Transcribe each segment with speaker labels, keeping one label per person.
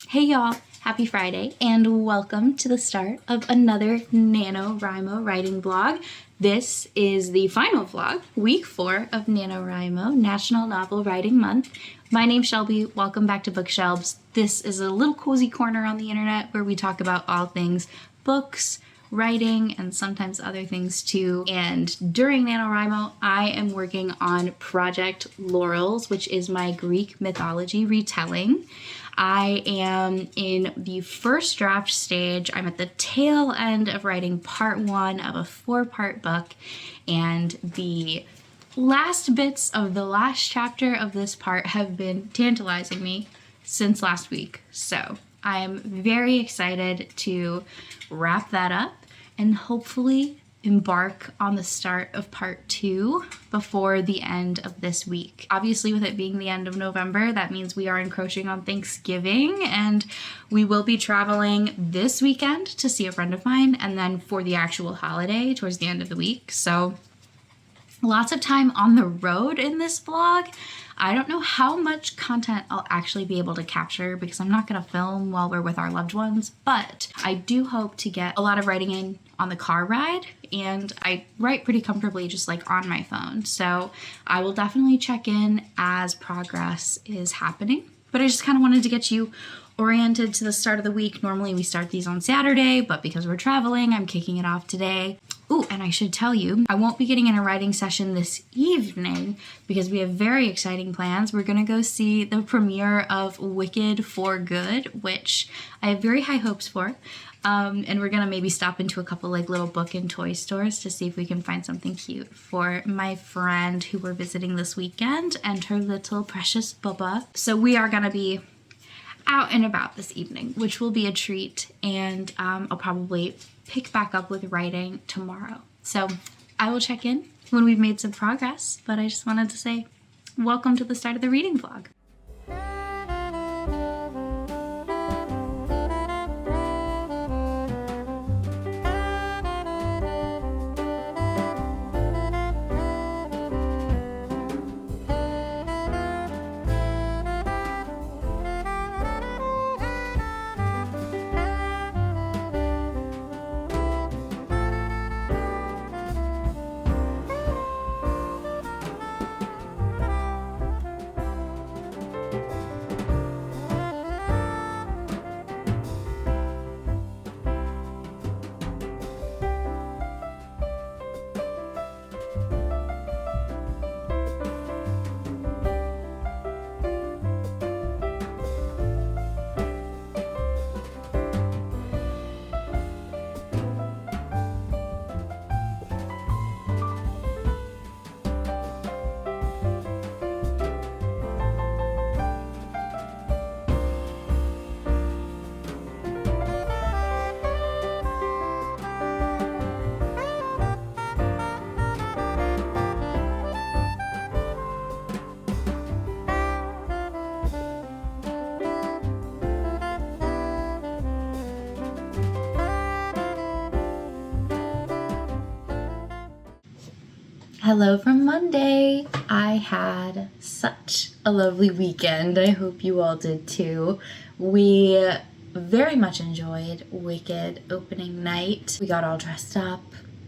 Speaker 1: Hey y'all, happy Friday and welcome to the start of another NaNoWriMo writing vlog. This is the final vlog, week 4 of NaNoWriMo, National Novel Writing Month. My name's Shelby, welcome back to Bookshelves. This is a little cozy corner on the internet where we talk about all things books, writing, and sometimes other things too. And during NaNoWriMo, I am working on Project Laurels, which is my Greek mythology retelling. I am in the first draft stage. I'm at the tail end of writing part 1 of a 4-part book, and the last bits of the last chapter of this part have been tantalizing me since last week. So I am very excited to wrap that up and hopefully embark on the start of part 2 before the end of this week. Obviously, with it being the end of November, that means we are encroaching on Thanksgiving, and we will be traveling this weekend to see a friend of mine, and then for the actual holiday towards the end of the week. So lots of time on the road in this vlog. I don't know how much content I'll actually be able to capture because I'm not going to film while we're with our loved ones, but I do hope to get a lot of writing in on the car ride, and I write pretty comfortably just like on my phone. So I will definitely check in as progress is happening, but I just kind of wanted to get you oriented to the start of the week. Normally we start these on Saturday, but because we're traveling, I'm kicking it off today. Ooh, and I should tell you, I won't be getting in a writing session this evening because we have very exciting plans. We're gonna go see the premiere of Wicked for Good, which I have very high hopes for. And we're gonna maybe stop into a couple like little book and toy stores to see if we can find something cute for my friend who we're visiting this weekend and her little precious Bubba. So we are gonna be out and about this evening, which will be a treat, and I'll probably pick back up with writing tomorrow. So I will check in when we've made some progress, but I just wanted to say welcome to the start of the reading vlog. Hello from Monday. I had such a lovely weekend. I hope you all did too. We very much enjoyed Wicked opening night. We got all dressed up.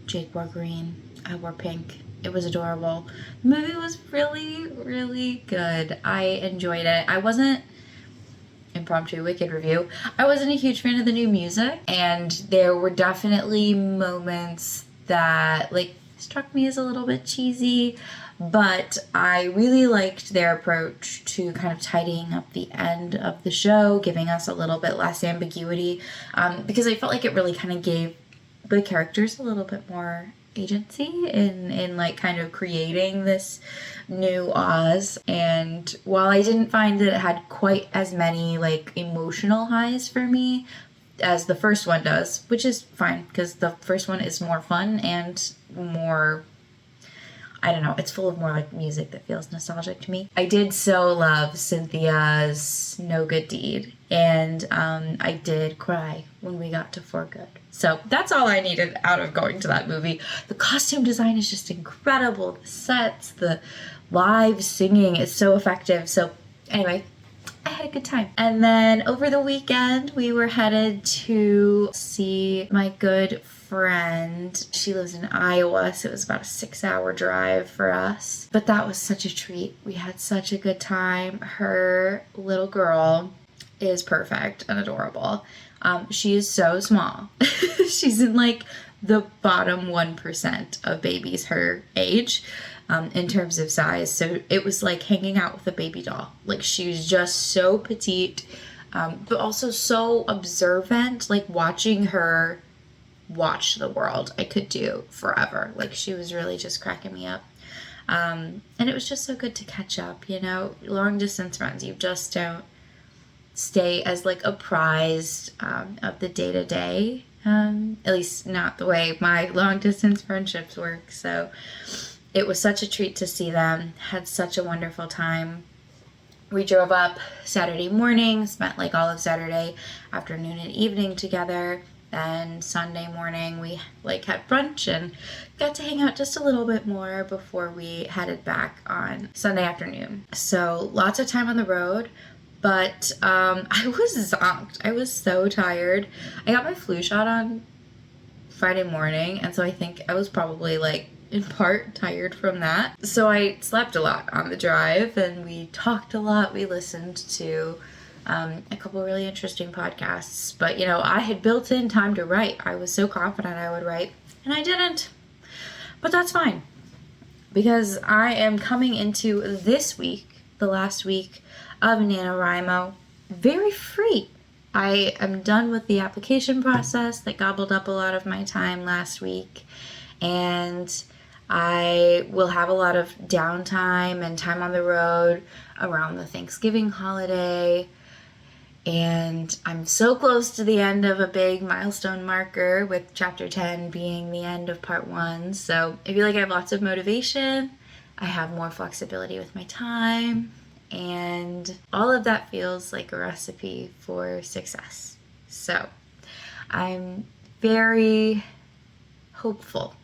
Speaker 1: Jake wore green, I wore pink. It was adorable. The movie was really, really good. I enjoyed it. I wasn't impromptu Wicked review. I wasn't a huge fan of the new music, and there were definitely moments that like struck me as a little bit cheesy, but I really liked their approach to kind of tidying up the end of the show, giving us a little bit less ambiguity, because I felt like it really kind of gave the characters a little bit more agency in like kind of creating this new Oz. And while I didn't find that it had quite as many like emotional highs for me as the first one does, which is fine because the first one is more fun and more, I don't know, it's full of more like music that feels nostalgic to me. I did so love Cynthia's No Good Deed, and I did cry when we got to For Good. So that's all I needed out of going to that movie. The costume design is just incredible. The sets, the live singing is so effective. So anyway, I had a good time. And then over the weekend, we were headed to see my good friend. She lives in Iowa, so it was about a 6-hour drive for us. But that was such a treat. We had such a good time. Her little girl is perfect and adorable. She is so small. She's in like the bottom 1% of babies her age. In terms of size. So it was like hanging out with a baby doll. Like she was just so petite, but also so observant. Like watching her watch the world, I could do forever. Like she was really just cracking me up. And it was just so good to catch up, you know, long distance friends. You just don't stay as like apprised of the day to day. At least not the way my long distance friendships work. So it was such a treat to see them. Had such a wonderful time. We drove up Saturday morning, spent like all of Saturday afternoon and evening together. Then Sunday morning we like had brunch and got to hang out just a little bit more before we headed back on Sunday afternoon. So lots of time on the road, but I was zonked. I was so tired. I got my flu shot on Friday morning, and so I think I was probably like in part tired from that. So I slept a lot on the drive and we talked a lot. We listened to a couple really interesting podcasts, but you know, I had built in time to write. I was so confident I would write and I didn't, but that's fine because I am coming into this week, the last week of NaNoWriMo, very free. I am done with the application process that gobbled up a lot of my time last week, and I will have a lot of downtime and time on the road around the Thanksgiving holiday. And I'm so close to the end of a big milestone marker with chapter 10 being the end of part 1. So I feel like I have lots of motivation. I have more flexibility with my time. And all of that feels like a recipe for success. So I'm very hopeful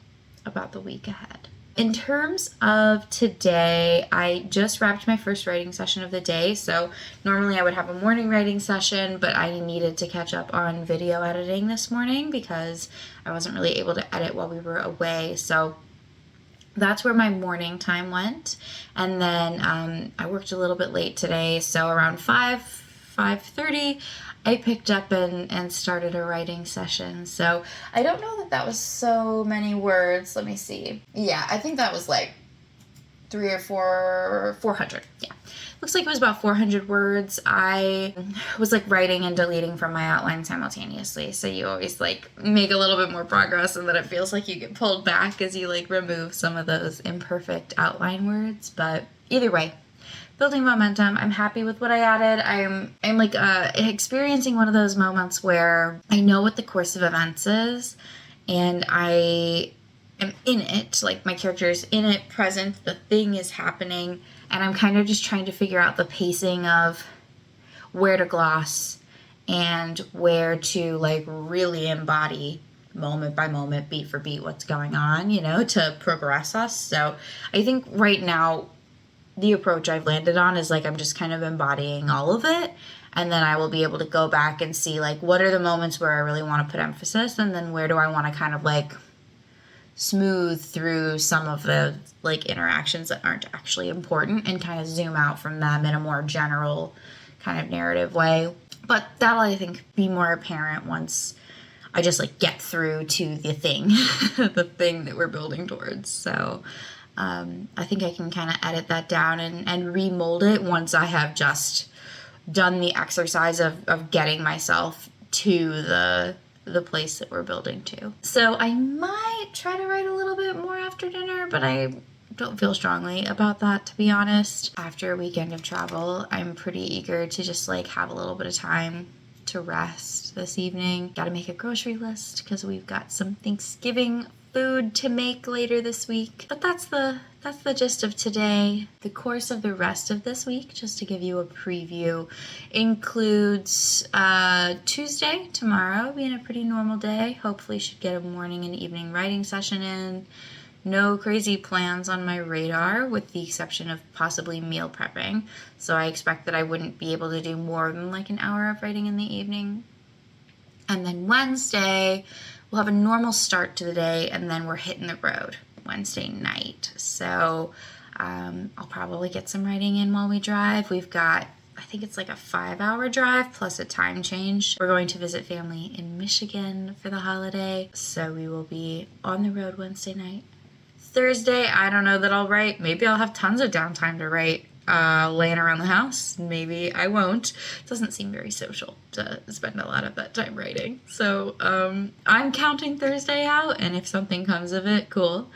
Speaker 1: about the week ahead. In terms of today, I just wrapped my first writing session of the day. So normally I would have a morning writing session, but I needed to catch up on video editing this morning because I wasn't really able to edit while we were away. So that's where my morning time went. And then I worked a little bit late today. So around 5:30, I picked up and started a writing session. So I don't know that was so many words. Let me see. Yeah, I think that was like 400. Yeah. Looks like it was about 400 words. I was like writing and deleting from my outline simultaneously. So you always like make a little bit more progress and then it feels like you get pulled back as you like remove some of those imperfect outline words. But either way, building momentum. I'm happy with what I added. I'm like experiencing one of those moments where I know what the course of events is and I am in it. Like my character is in it, present, the thing is happening, and I'm kind of just trying to figure out the pacing of where to gloss and where to like really embody moment by moment, beat for beat what's going on, you know, to progress us. So I think right now the approach I've landed on is like I'm just kind of embodying all of it, and then I will be able to go back and see like what are the moments where I really want to put emphasis, and then where do I want to kind of like smooth through some of the like interactions that aren't actually important and kind of zoom out from them in a more general kind of narrative way. But that'll, I think, be more apparent once I just like get through to the thing, the thing that we're building towards. So I think I can kind of edit that down and remold it once I have just done the exercise of getting myself to the place that we're building to. So I might try to write a little bit more after dinner, but I don't feel strongly about that, to be honest. After a weekend of travel, I'm pretty eager to just like have a little bit of time to rest this evening. Got to make a grocery list because we've got some Thanksgiving food to make later this week. But that's the gist of today. The course of the rest of this week, just to give you a preview, includes Tuesday, tomorrow being a pretty normal day. Hopefully should get a morning and evening writing session in. no crazy plans on my radar with the exception of possibly meal prepping. So I expect that I wouldn't be able to do more than like an hour of writing in the evening. And then Wednesday, we'll have a normal start to the day, and then we're hitting the road Wednesday night. So I'll probably get some writing in while we drive. We've got, I think it's like a 5-hour drive plus a time change. We're going to visit family in Michigan for the holiday, so we will be on the road Wednesday night. Thursday, I don't know that I'll write. Maybe I'll have tons of downtime to write. Laying around the house. Maybe I won't. It doesn't seem very social to spend a lot of that time writing. So I'm counting Thursday out, and if something comes of it, cool.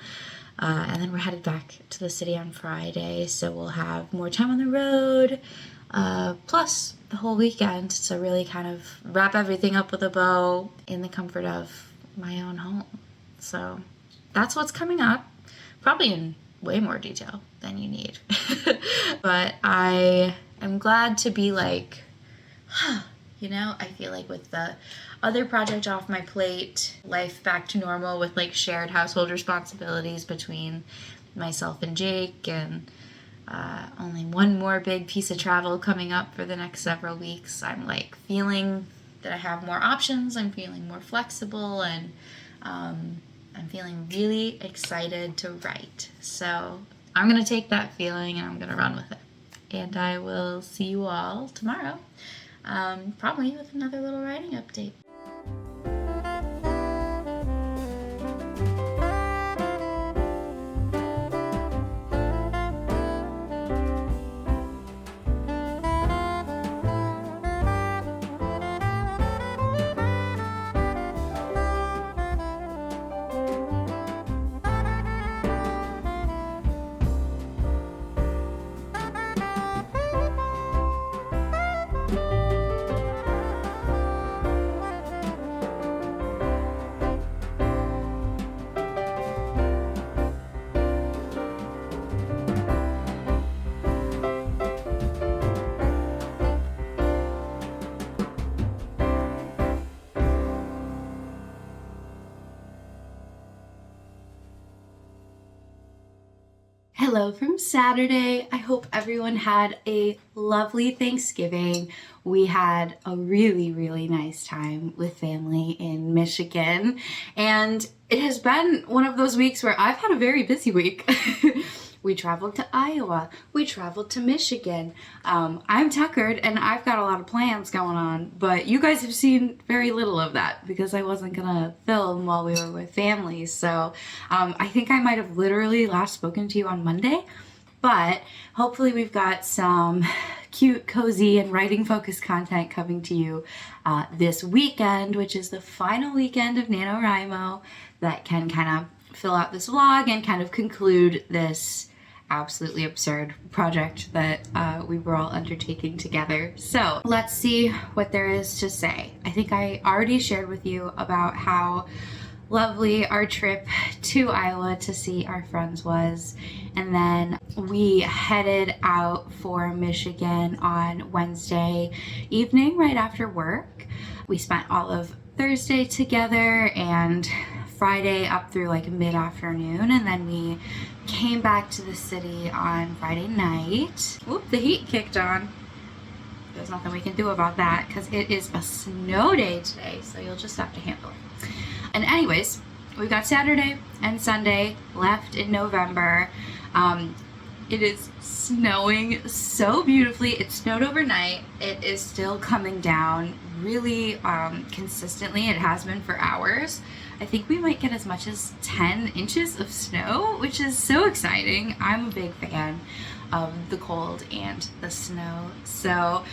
Speaker 1: And then we're headed back to the city on Friday, so we'll have more time on the road, plus the whole weekend to really kind of wrap everything up with a bow in the comfort of my own home. So that's what's coming up, probably in way more detail than you need. But I am glad to be like, you know, I feel like with the other project off my plate, life back to normal with like shared household responsibilities between myself and Jake, and only one more big piece of travel coming up for the next several weeks. I'm like feeling that I have more options. I'm feeling more flexible, and I'm feeling really excited to write. So I'm going to take that feeling and I'm going to run with it. And I will see you all tomorrow, probably with another little writing update. Hello from Saturday. I hope everyone had a lovely Thanksgiving. We had a really, really nice time with family in Michigan, and it has been one of those weeks where I've had a very busy week. We traveled to Iowa. We traveled to Michigan. I'm tuckered and I've got a lot of plans going on, but you guys have seen very little of that because I wasn't gonna film while we were with family. So I think I might have literally last spoken to you on Monday, but hopefully we've got some cute, cozy, and writing focused content coming to you this weekend, which is the final weekend of NaNoWriMo that can kind of fill out this vlog and kind of conclude this absolutely absurd project that we were all undertaking together. So let's see what there is to say. I think I already shared with you about how lovely our trip to Iowa to see our friends was, and then we headed out for Michigan on Wednesday evening right after work. We spent all of Thursday together and Friday up through like mid-afternoon, and then we came back to the city on Friday night. Whoop, the heat kicked on. There's nothing we can do about that because it is a snow day today, so you'll just have to handle it. And anyways, we got Saturday and Sunday left in November. It is snowing so beautifully. It snowed overnight. It is still coming down really consistently. It has been for hours. I think we might get as much as 10 inches of snow, which is so exciting. I'm a big fan of the cold and the snow, so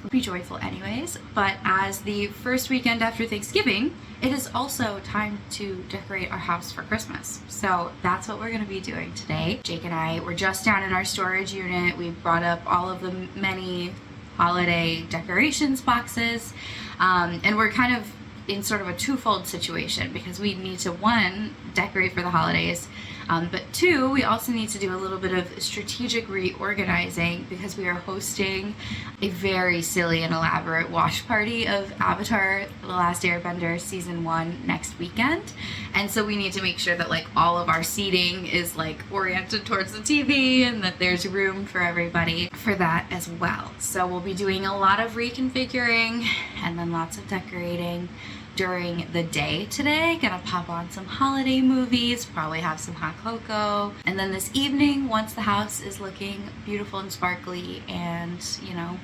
Speaker 1: be joyful anyways. But as the first weekend after Thanksgiving, it is also time to decorate our house for Christmas. So that's what we're going to be doing today. Jake and I were just down in our storage unit. We brought up all of the many holiday decorations boxes, and we're kind of in sort of a twofold situation because we need to, one, decorate for the holidays, But two, we also need to do a little bit of strategic reorganizing because we are hosting a very silly and elaborate watch party of Avatar: The Last Airbender Season 1 next weekend. And so we need to make sure that like all of our seating is like oriented towards the TV and that there's room for everybody for that as well. So we'll be doing a lot of reconfiguring and then lots of decorating during the day today. Gonna pop on some holiday movies, probably have some hot cocoa. And then this evening, once the house is looking beautiful and sparkly and, you know,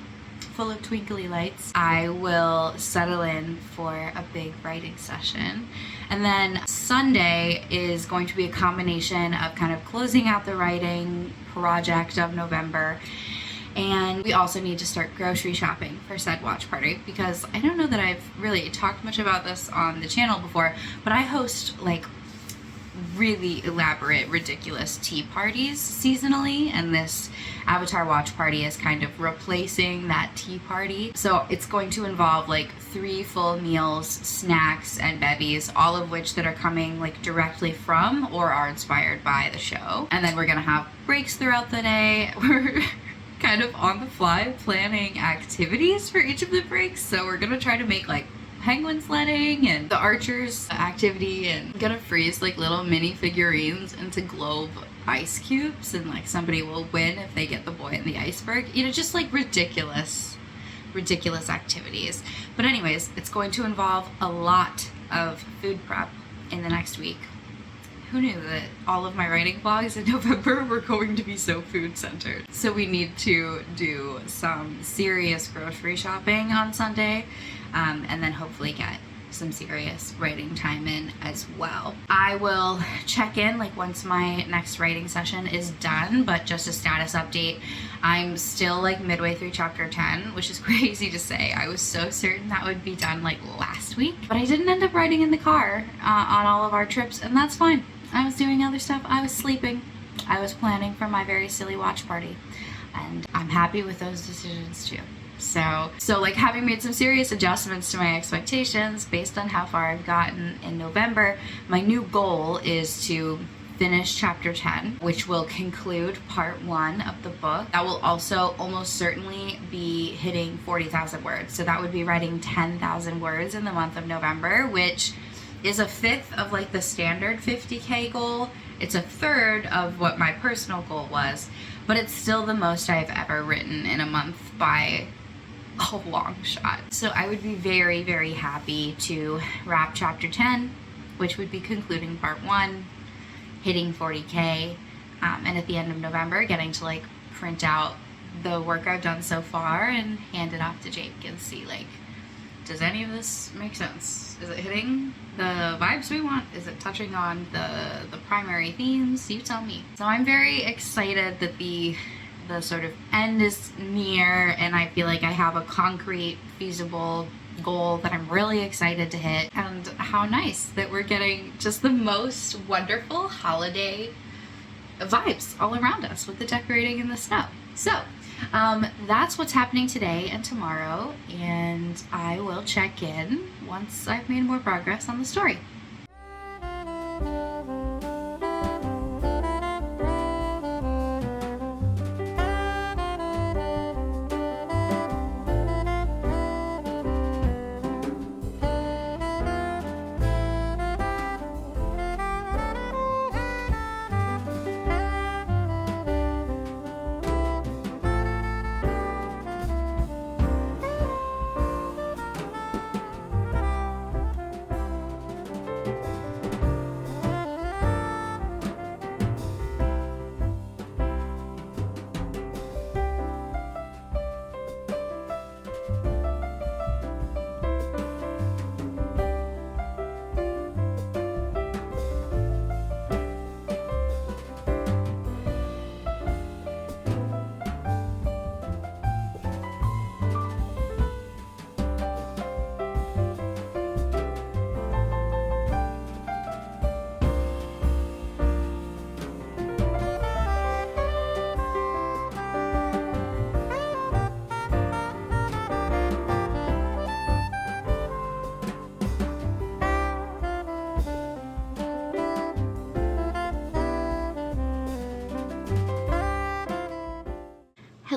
Speaker 1: full of twinkly lights, I will settle in for a big writing session. And then Sunday is going to be a combination of kind of closing out the writing project of November. And we also need to start grocery shopping for said watch party because I don't know that I've really talked much about this on the channel before, but I host like really elaborate, ridiculous tea parties seasonally, and this Avatar watch party is kind of replacing that tea party. So it's going to involve like 3 full meals, snacks, and bevies, all of which that are coming like directly from or are inspired by the show. And then we're gonna have breaks throughout the day. We're kind of on the fly planning activities for each of the breaks, so we're gonna try to make like penguin sledding and the archers activity, and gonna freeze like little mini figurines into globe ice cubes, and like somebody will win if they get the boy in the iceberg, you know, just like ridiculous activities. But anyways, it's going to involve a lot of food prep in the next week. Who knew that all of my writing vlogs in November were going to be so food centered? So we need to do some serious grocery shopping on Sunday, and then hopefully get some serious writing time in as well. I will check in like once my next writing session is done, but just a status update. I'm still like midway through chapter 10, which is crazy to say. I was so certain that would be done like last week, but I didn't end up writing in the car on all of our trips, and that's fine. I was doing other stuff. I was sleeping. I was planning for my very silly watch party, and I'm happy with those decisions too. So like having made some serious adjustments to my expectations based on how far I've gotten in November, my new goal is to finish chapter 10, which will conclude part 1 of the book. That will also almost certainly be hitting 40,000 words. So that would be writing 10,000 words in the month of November, which is a fifth of like the standard 50K goal. It's a third of what my personal goal was, but it's still the most I've ever written in a month by a long shot. So I would be very, very happy to wrap chapter 10, which would be concluding part 1, hitting 40K, and at the end of November getting to like print out the work I've done so far and hand it off to Jake and see like, does any of this make sense? Is it hitting the vibes we want? Is it touching on the primary themes? You tell me. So I'm very excited that the sort of end is near, and I feel like I have a concrete, feasible goal that I'm really excited to hit. And how nice that we're getting just the most wonderful holiday vibes all around us with the decorating and the snow. So that's what's happening today and tomorrow, and I will check in once I've made more progress on the story.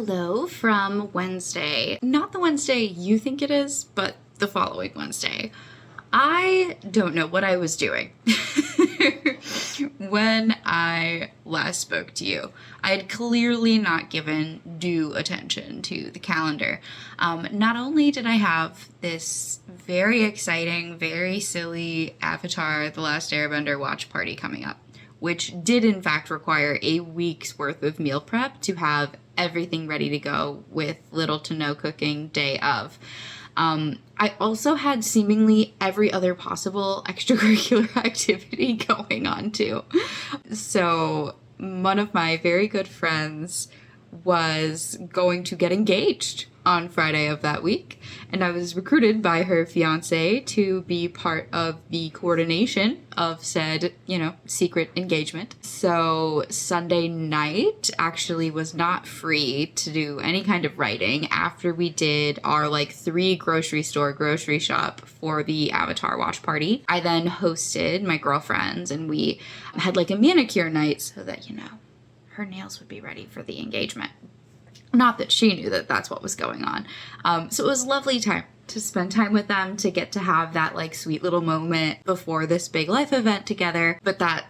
Speaker 1: hello from Wednesday. Not the Wednesday you think it is, but the following Wednesday. I don't know what I was doing when I last spoke to you. I had clearly not given due attention to the calendar. Not only did I have this very exciting, very silly Avatar: The Last Airbender watch party coming up, which did in fact require a week's worth of meal prep to have everything ready to go with little to no cooking day of. I also had seemingly every other possible extracurricular activity going on too. So one of my very good friends was going to get engaged on Friday of that week, and I was recruited by her fiance to be part of the coordination of said, secret engagement. So Sunday night actually was not free to do any kind of writing after we did our 3 grocery shop for the Avatar watch party. I then hosted my girlfriends and we had a manicure night so that, her nails would be ready for the engagement. Not that she knew that that's what was going on. So it was a lovely time to spend time with them, to get to have that sweet little moment before this big life event together. But that,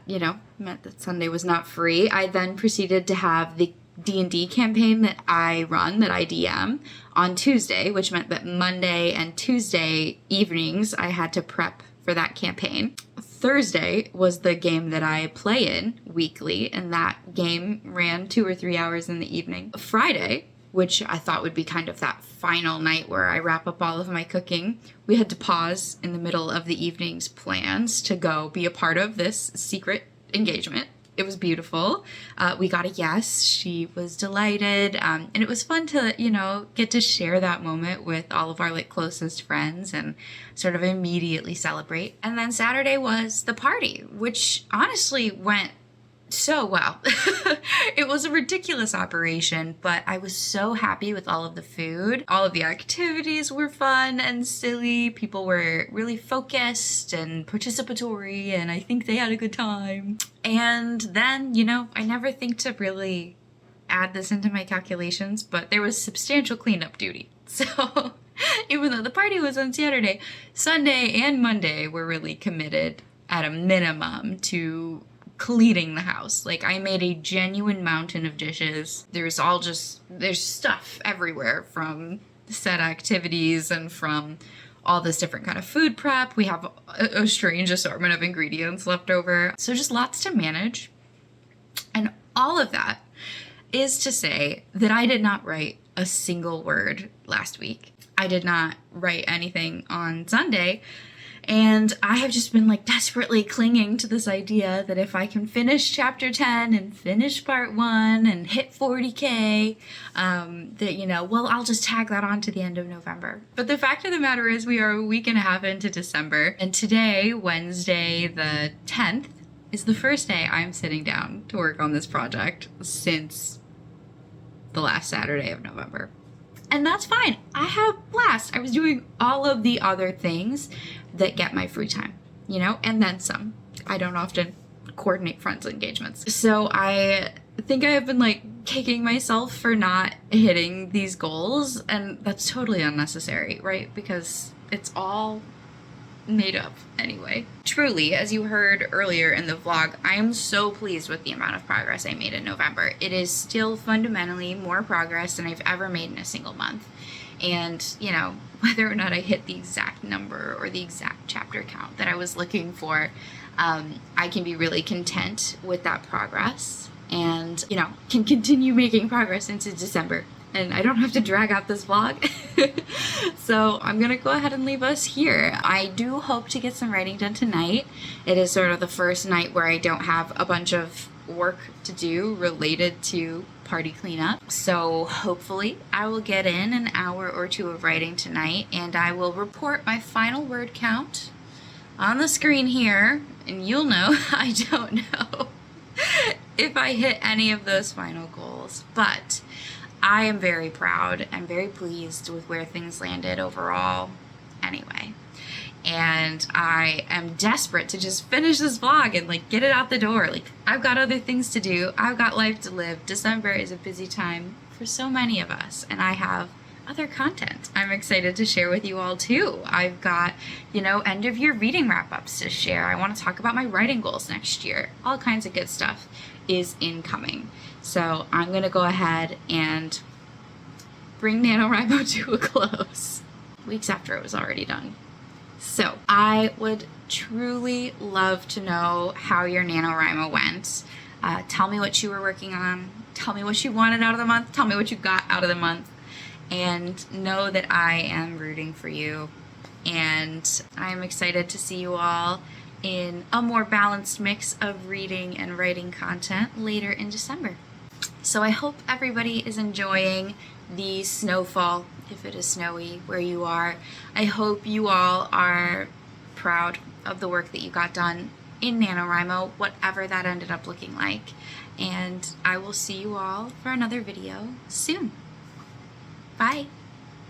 Speaker 1: meant that Sunday was not free. I then proceeded to have the D&D campaign that I run, that I DM, on Tuesday, which meant that Monday and Tuesday evenings I had to prep for that campaign. Thursday was the game that I play in weekly, and that game ran 2 or 3 hours in the evening. Friday, which I thought would be kind of that final night where I wrap up all of my cooking, we had to pause in the middle of the evening's plans to go be a part of this secret engagement. It was beautiful. We got a yes. She was delighted. And it was fun to, get to share that moment with all of our closest friends and sort of immediately celebrate. And then Saturday was the party, which honestly went so well. It was a ridiculous operation, but I was so happy with all of the food. All of the activities were fun and silly. People were really focused and participatory, and I think they had a good time. And then, I never think to really add this into my calculations, but there was substantial cleanup duty. So even though the party was on Saturday, Sunday and Monday were really committed at a minimum to cleaning the house. I made a genuine mountain of dishes. There's stuff everywhere from set activities and from all this different kind of food prep. We have a strange assortment of ingredients left over. So just lots to manage. And all of that is to say that I did not write a single word last week. I did not write anything on Sunday. And I have just been desperately clinging to this idea that if I can finish chapter 10 and finish part 1 and hit 40K, I'll just tag that on to the end of November. But the fact of the matter is we are a week and a half into December, and today, Wednesday the 10th, is the first day I'm sitting down to work on this project since the last Saturday of November. And that's fine. I had a blast. I was doing all of the other things that get my free time, and then some. I don't often coordinate friends' engagements. So I think I have been kicking myself for not hitting these goals, and that's totally unnecessary, right? Because it's all made up anyway. Truly, as you heard earlier in the vlog, I am so pleased with the amount of progress I made in November. It is still fundamentally more progress than I've ever made in a single month. And, whether or not I hit the exact number or the exact chapter count that I was looking for, I can be really content with that progress and, can continue making progress into December. And I don't have to drag out this vlog. So I'm going to go ahead and leave us here. I do hope to get some writing done tonight. It is sort of the first night where I don't have a bunch of work to do related to party cleanup. So hopefully I will get in an hour or 2 of writing tonight, and I will report my final word count on the screen here, and you'll know I don't know if I hit any of those final goals. But I am very proud and very pleased with where things landed overall. Anyway, and I am desperate to just finish this vlog and like get it out the door. Like, I've got other things to do. I've got life to live. December is a busy time for so many of us, and I have other content I'm excited to share with you all too. I've got, end of year reading wrap-ups to share. I want to talk about my writing goals next year. All kinds of good stuff is incoming. So I'm going to go ahead and bring NaNoWriMo to a close weeks after it was already done. So I would truly love to know how your NaNoWriMo went. Tell me what you were working on. Tell me what you wanted out of the month. Tell me what you got out of the month. And know that I am rooting for you. And I'm excited to see you all in a more balanced mix of reading and writing content later in December. So I hope everybody is enjoying the snowfall, if it is snowy where you are. I hope you all are proud of the work that you got done in NaNoWriMo, whatever that ended up looking like. And I will see you all for another video soon. Bye.